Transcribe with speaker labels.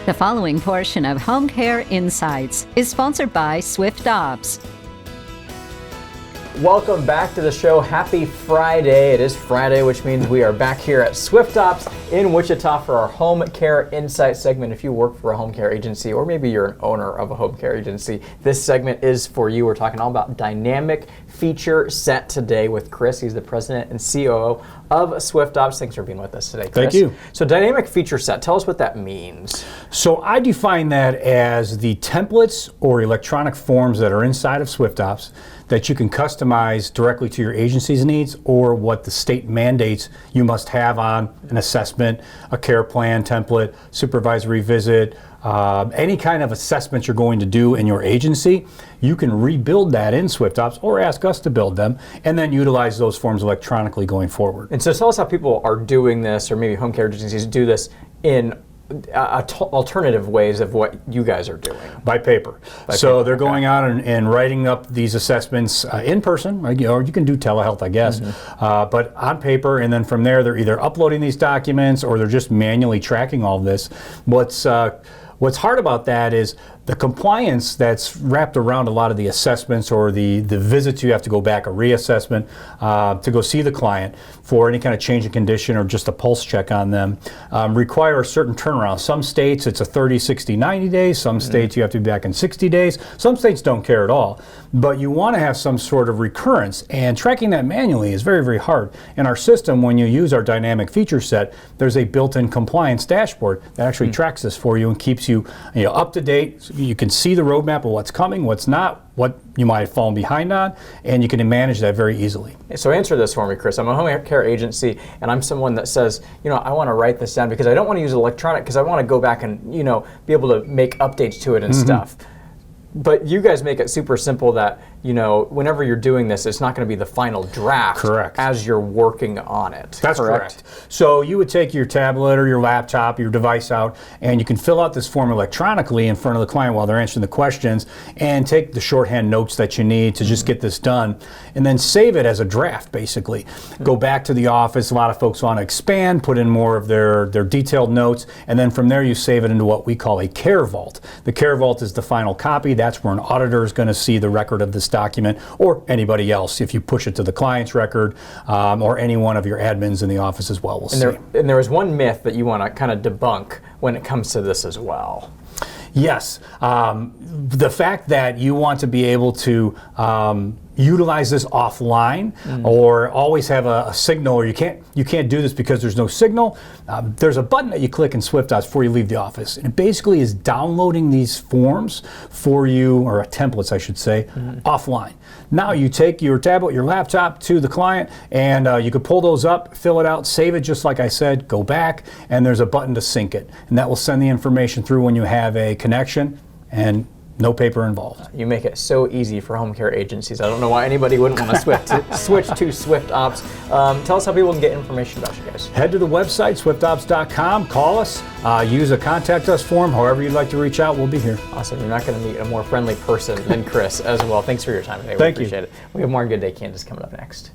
Speaker 1: The following portion of Home Care Insights is sponsored by SwyftOps.
Speaker 2: Welcome back to the show. Happy Friday. It is Friday, which means we are back here at SwyftOps in Wichita for our Home Care Insight segment. If you work for a home care agency, or maybe you're an owner of a home care agency, this segment is for you. We're talking all about dynamic feature set today with Chris. He's the president and COO of SwyftOps. Thanks for being with us today, Chris.
Speaker 3: Thank you.
Speaker 2: So dynamic feature set, tell us what that means.
Speaker 3: So I define that as the templates or electronic forms that are inside of SwyftOps that you can customize directly to your agency's needs or what the state mandates you must have on an assessment, a care plan template, supervisory visit, any kind of assessment you're going to do in your agency. You can rebuild that in SwyftOps or ask us to build them and then utilize those forms electronically going forward.
Speaker 2: And so tell us how people are doing this, or maybe home care agencies do this in alternative ways of what you guys are doing.
Speaker 3: By paper. They're going out and writing up these assessments in person, or you can do telehealth, I guess, but on paper, and then from there they're either uploading these documents or they're just manually tracking all of this. What's hard about that is the compliance that's wrapped around a lot of the assessments or the visits you have to go back, a reassessment, to go see the client for any kind of change in condition or just a pulse check on them, require a certain turnaround. Some states it's a 30, 60, 90 days. Some states you have to be back in 60 days. Some states don't care at all. But you want to have some sort of recurrence, and tracking that manually is very, very hard. In our system, when you use our dynamic feature set, there's a built-in compliance dashboard that actually tracks this for you and keeps you up to date. So you can see the roadmap of what's coming, what's not, what you might have fallen behind on, and you can manage that very easily.
Speaker 2: So answer this for me, Chris. I'm a home care agency, and I'm someone that says, I want to write this down because I don't want to use electronic because I want to go back and, be able to make updates to it and stuff. But you guys make it super simple that, whenever you're doing this, it's not going to be the final draft.
Speaker 3: Correct.
Speaker 2: As you're working on it.
Speaker 3: That's correct. So you would take your tablet or your laptop, your device out, and you can fill out this form electronically in front of the client while they're answering the questions, and take the shorthand notes that you need to just get this done, and then save it as a draft, basically. Go back to the office. A lot of folks want to expand, put in more of their detailed notes, and then from there you save it into what we call a care vault. The care vault is the final copy. That's where an auditor is going to see the record of this document, or anybody else if you push it to the client's record, or any one of your admins in the office as well will see.
Speaker 2: And there is one myth that you want to kind of debunk when it comes to this as well.
Speaker 3: Yes, the fact that you want to be able to utilize this offline, or always have a signal, or you can't do this because there's no signal. There's a button that you click in SwyftOps before you leave the office, and it basically is downloading these forms for you, or templates I should say, offline. Now you take your tablet, your laptop to the client, and you can pull those up, fill it out, save it just like I said, go back, and there's a button to sync it, and that will send the information through when you have a connection, and no paper involved.
Speaker 2: You make it so easy for home care agencies. I don't know why anybody wouldn't want to switch to SwyftOps. Tell us how people can get information about you guys.
Speaker 3: Head to the website, SwyftOps.com. Call us. Use a contact us form. However you'd like to reach out, we'll be here.
Speaker 2: Awesome. You're not going to meet a more friendly person than Chris as well. Thanks for your time today. We
Speaker 3: Thank you.
Speaker 2: Appreciate it. We have more Good Day Kansas coming up next.